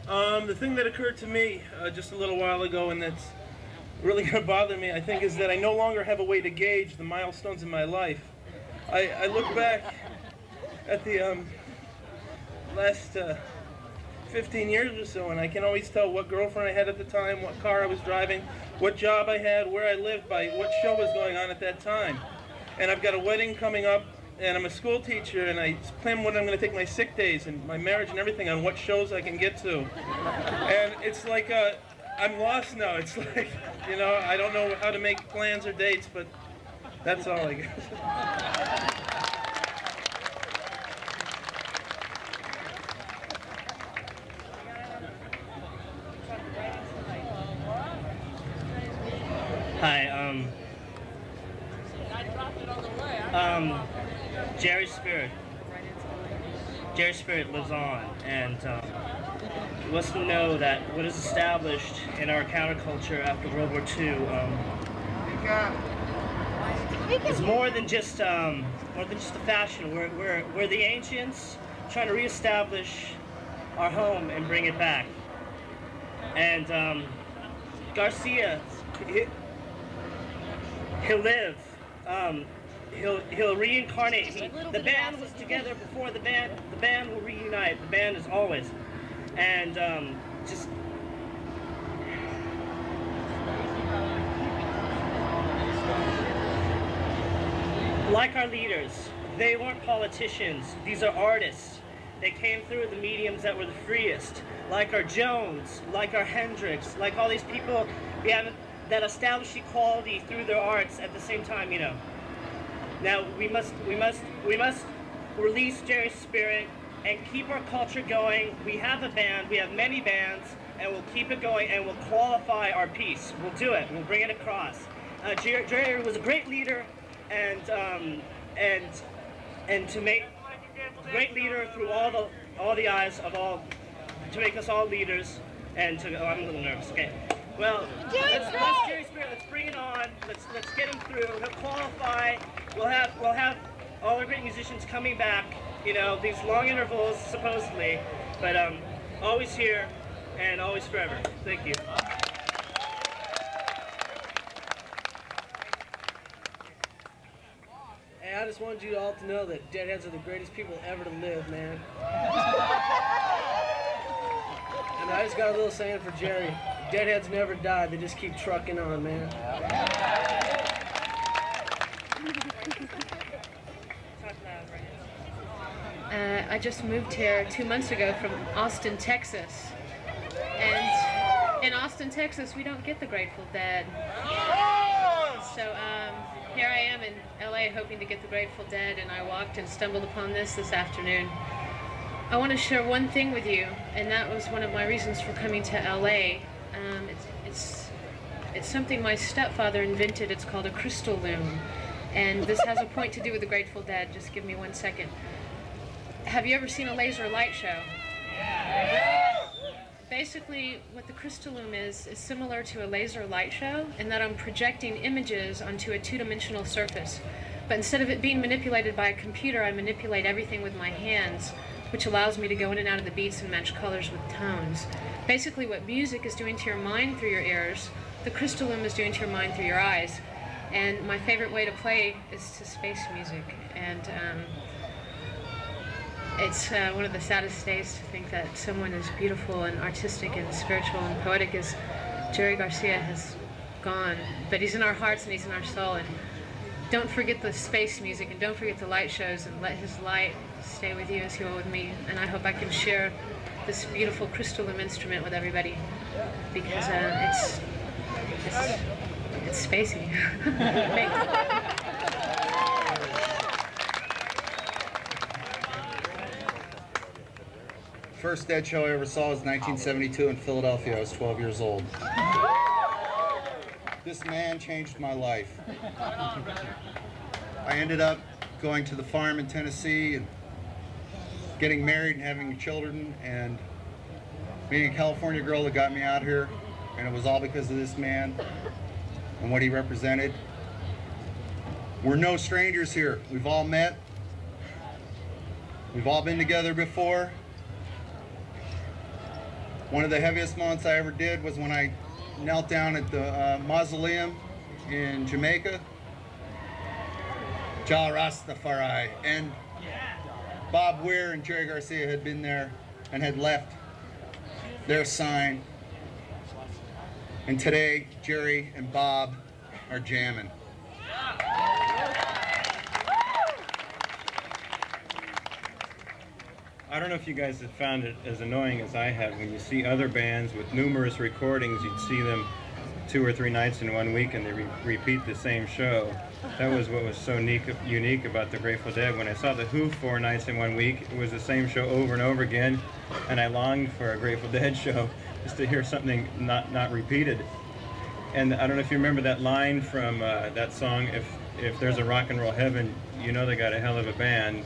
The thing that occurred to me just a little while ago, and that's really going to bother me, I think, is that I no longer have a way to gauge the milestones in my life. I look back at the last 15 years or so, and I can always tell what girlfriend I had at the time, what car I was driving, what job I had, where I lived, by what show was going on at that time. And I've got a wedding coming up, and I'm a school teacher, and I plan when I'm going to take my sick days and my marriage and everything on what shows I can get to. And it's like I'm lost now. It's like, you know, I don't know how to make plans or dates, but that's all I guess. Hi, Jerry's spirit. Jerry's spirit lives on, and he wants to know that what is established in our counterculture after World War II is more than just a fashion. We're the ancients trying to reestablish our home and bring it back. And Garcia, he'll live. He'll reincarnate. The band was together before the band will reunite. The band is always. And just like our leaders, they weren't politicians. These are artists. They came through the mediums that were the freest. Like our Jones, like our Hendrix, like all these people that established equality through their arts at the same time, you know. Now we must release Jerry's spirit and keep our culture going. We have a band, we have many bands, and we'll keep it going, and we'll qualify our piece. We'll do it. We'll bring it across. Jerry was a great leader, and to make great leader through all the eyes of all, to make us all leaders, and to. Oh, I'm a little nervous. Okay. Well, let's Jerry Spirit. Let's bring it on. Let's get him through. He'll qualify. We'll have all our great musicians coming back. You know, these long intervals supposedly, but always here and always forever. Thank you. Hey, I just wanted you all to know that Deadheads are the greatest people ever to live, man. And I just got a little saying for Jerry. Deadheads never die, they just keep trucking on, man. I just moved here 2 months ago from Austin, Texas. And in Austin, Texas, we don't get the Grateful Dead. So here I am in LA hoping to get the Grateful Dead, and I walked and stumbled upon this afternoon. I want to share one thing with you, and that was one of my reasons for coming to LA. It's something my stepfather invented. It's called a crystal loom, and this has a point to do with the Grateful Dead. Just give me 1 second. Have you ever seen a laser light show? Yeah. Basically, what the crystal loom is similar to a laser light show in that I'm projecting images onto a two-dimensional surface. But instead of it being manipulated by a computer, I manipulate everything with my hands, which allows me to go in and out of the beats and match colors with tones. Basically, what music is doing to your mind through your ears, the crystal loom is doing to your mind through your eyes. And my favorite way to play is to space music. And it's one of the saddest days to think that someone as beautiful and artistic and spiritual and poetic as Jerry Garcia has gone. But he's in our hearts and he's in our soul. And don't forget the space music and don't forget the light shows, and let his light stay with you as he will with me. And I hope I can share this beautiful crystal loom instrument with everybody, because it's spacey. First Dead show I ever saw was 1972 in Philadelphia. I was 12 years old. This man changed my life. I ended up going to the farm in Tennessee and getting married and having children and meeting a California girl that got me out here, and it was all because of this man and what he represented. We're no strangers here. We've all met. We've all been together before. One of the heaviest moments I ever did was when I knelt down at the mausoleum in Jamaica. Jah Rastafari. And Bob Weir and Jerry Garcia had been there and had left their sign. And today, Jerry and Bob are jamming. I don't know if you guys have found it as annoying as I have. When you see other bands with numerous recordings, you'd see them 2 or 3 nights in one week and they repeat the same show. That was what was so unique about the Grateful Dead. When I saw the Who 4 nights in 1 week, it was the same show over and over again, and I longed for a Grateful Dead show just to hear something not repeated. And I don't know if you remember that line from that song, if there's a rock and roll heaven, you know they got a hell of a band.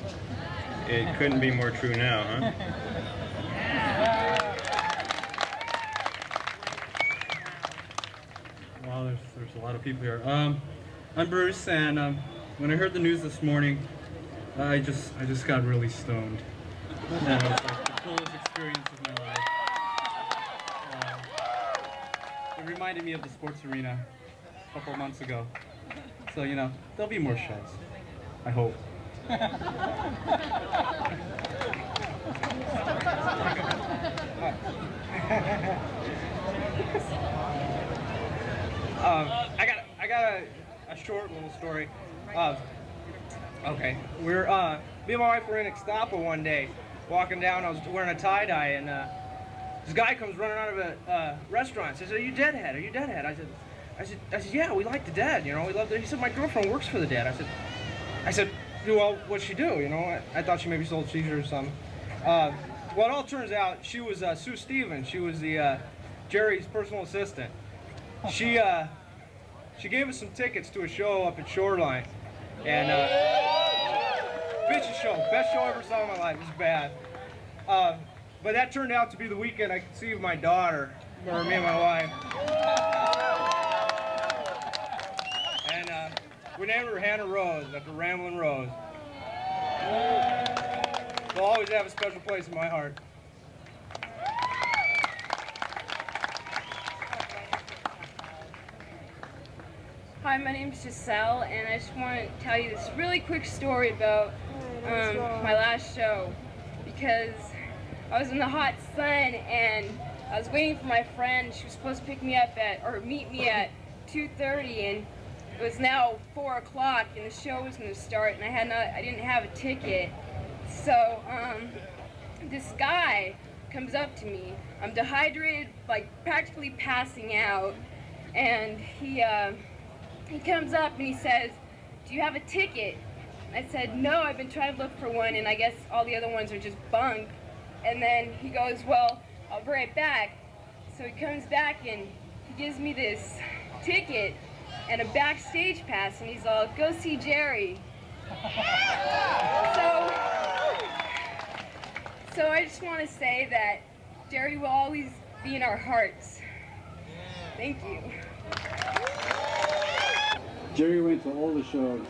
It couldn't be more true now, huh? Wow, there's a lot of people here. I'm Bruce, and when I heard the news this morning, I just got really stoned. And it was like the coolest experience of my life. It reminded me of the sports arena a couple of months ago. So, you know, there'll be more shows. I hope. I got a short little story. Okay, me and my wife were in Ixtapa one day, walking down. I was wearing a tie-dye, and this guy comes running out of a restaurant. Says, "Are you Deadhead? Are you Deadhead?" I said, "Yeah, we like the Dead. You know, we love the." He said, "My girlfriend works for the Dead." I said, "Well, what'd she do? You know, I thought she maybe sold t-shirts or something." Well, it all turns out she was Sue Stevens. She was the Jerry's personal assistant. She gave us some tickets to a show up at Shoreline, and bitch show, best show I ever saw in my life. It was bad, but that turned out to be the weekend I conceived my daughter, or me and my wife, and we named her Hannah Rose after Ramblin' Rose. They'll always have a special place in my heart. Hi, my name is Giselle, and I just want to tell you this really quick story about my last show, because I was in the hot sun and I was waiting for my friend. She was supposed to pick me up meet me at 2:30, and it was now 4 o'clock, and the show was going to start, and I didn't have a ticket. So this guy comes up to me. I'm dehydrated, like practically passing out, and he comes up and he says, "Do you have a ticket?" I said, "No, I've been trying to look for one, and I guess all the other ones are just bunk." And then he goes, "Well, I'll be right back." So he comes back and he gives me this ticket and a backstage pass, and he's all, "Go see Jerry." So I just want to say that Jerry will always be in our hearts. Thank you. Jerry went to all the shows.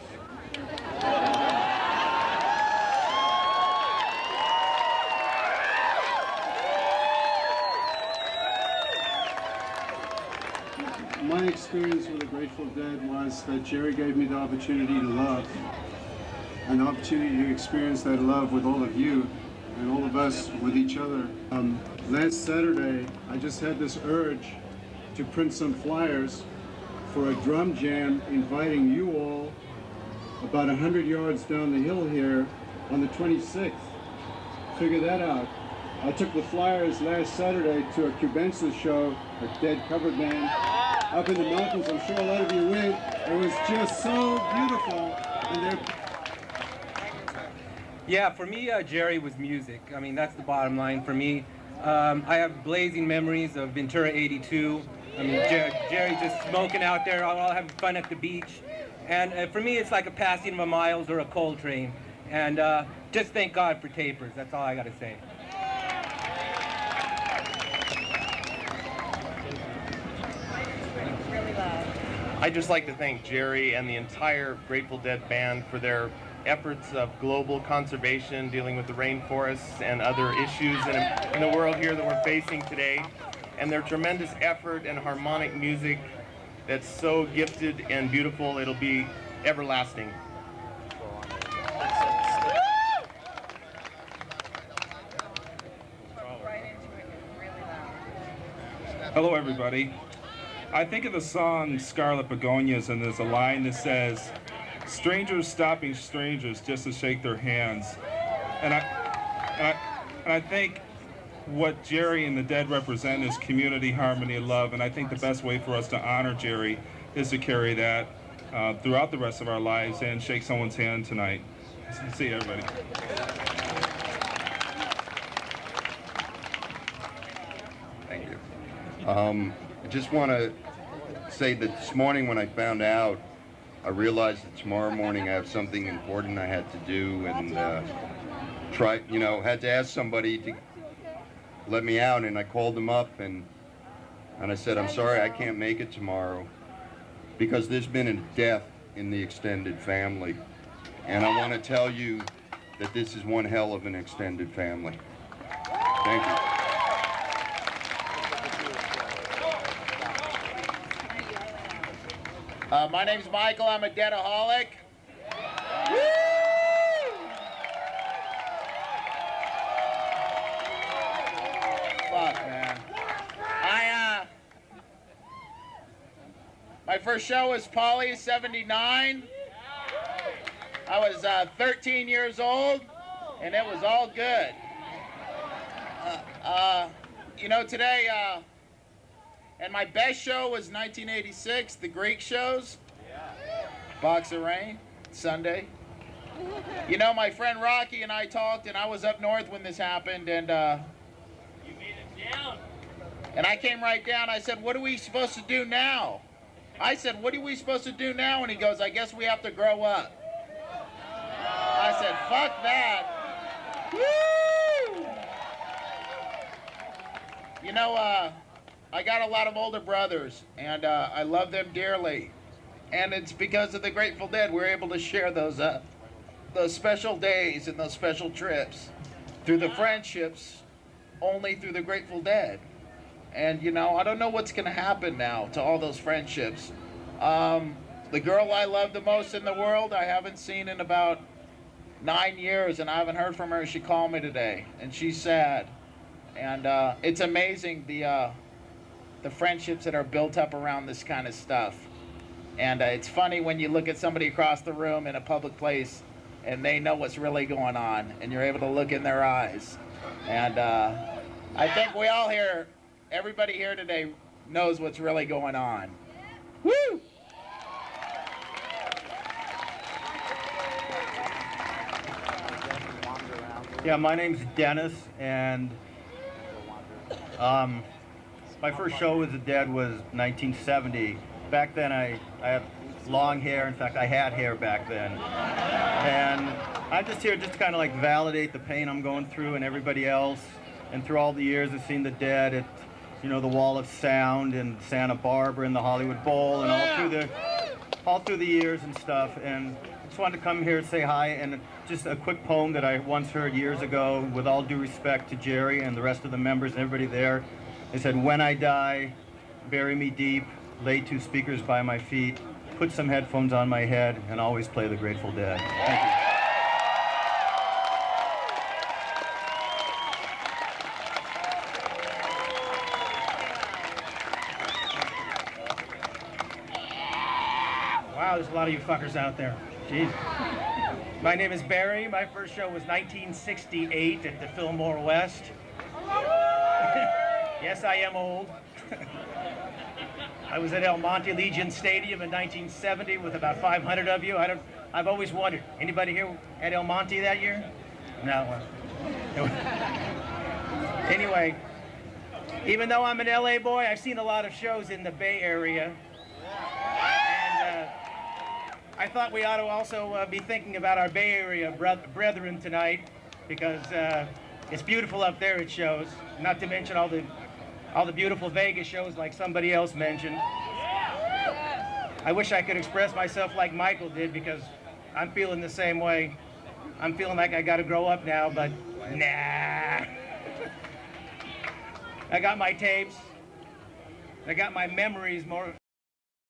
My experience with the Grateful Dead was that Jerry gave me the opportunity to love, an opportunity to experience that love with all of you and all of us with each other. Last Saturday, I just had this urge to print some flyers for a drum jam inviting you all about 100 yards down the hill here on the 26th. Figure that out. I took the flyers last Saturday to a Cubensis show, a Dead cover band, up in the mountains. I'm sure a lot of you went. It was just so beautiful. And yeah, for me, Jerry was music. I mean, that's the bottom line for me. I have blazing memories of Ventura 82. I mean, Jerry just smoking out there, all having fun at the beach. And for me, it's like a passing of a Miles or a Coltrane. And just thank God for tapers. That's all I got to say. I'd just like to thank Jerry and the entire Grateful Dead band for their efforts of global conservation, dealing with the rainforests and other issues in the world here that we're facing today, and their tremendous effort and harmonic music that's so gifted and beautiful, it'll be everlasting. Hello, everybody. I think of the song Scarlet Begonias, and there's a line that says, "Strangers stopping strangers just to shake their hands." And I think what Jerry and the Dead represent is community, harmony, and love. And I think the best way for us to honor Jerry is to carry that throughout the rest of our lives and shake someone's hand tonight. See you, everybody. Thank you. I just want to say that this morning when I found out, I realized that tomorrow morning I have something important I had to do, and had to ask somebody to let me out, and I called them up and I said, "I'm sorry, I can't make it tomorrow because there's been a death in the extended family, and I want to tell you that this is one hell of an extended family." Thank you. My name's Michael. I'm a deadaholic. Fuck, man. My first show was Polly, 79. I was 13 years old, and it was all good. Today, and my best show was 1986, the Greek shows. Box of Rain, Sunday. My friend Rocky and I talked, and I was up north when this happened, and you made it down. And I came right down. I said, "What are we supposed to do now?" I said, "What are we supposed to do now?" And he goes, "I guess we have to grow up." I said, "Fuck that." Woo! I got a lot of older brothers, and I love them dearly. And it's because of the Grateful Dead we're able to share those special days and those special trips through the friendships only through the Grateful Dead. And, I don't know what's going to happen now to all those friendships. The girl I love the most in the world, I haven't seen in about 9 years, and I haven't heard from her. She called me today, and she's sad. And it's amazing the friendships that are built up around this kind of stuff. And it's funny when you look at somebody across the room in a public place and they know what's really going on, and you're able to look in their eyes. And I think we all here, everybody here today knows what's really going on. Woo! Yeah, my name's Dennis, and my first show with the Dead was 1970. Back then I had long hair. In fact, I had hair back then. And I'm just here just to kind of like validate the pain I'm going through and everybody else. And through all the years, I've seen the Dead at, the Wall of Sound in Santa Barbara and the Hollywood Bowl and all through the years and stuff. And I just wanted to come here and say hi, and just a quick poem that I once heard years ago, with all due respect to Jerry and the rest of the members and everybody there. They said, "When I die, bury me deep, lay 2 speakers by my feet, put some headphones on my head, and always play the Grateful Dead." Thank you. Wow, there's a lot of you fuckers out there. Jeez. My name is Barry. My first show was 1968 at the Fillmore West. Yes, I am old. I was at El Monte Legion Stadium in 1970 with about 500 of you. I've always wondered, anybody here at El Monte that year? No. Anyway, even though I'm an LA boy, I've seen a lot of shows in the Bay Area. And I thought we ought to also be thinking about our Bay Area brethren tonight, because it's beautiful up there at shows, not to mention all the beautiful Vegas shows like somebody else mentioned. I wish I could express myself like Michael did, because I'm feeling the same way. I'm feeling like I got to grow up now, but nah. I got my tapes. I got my memories more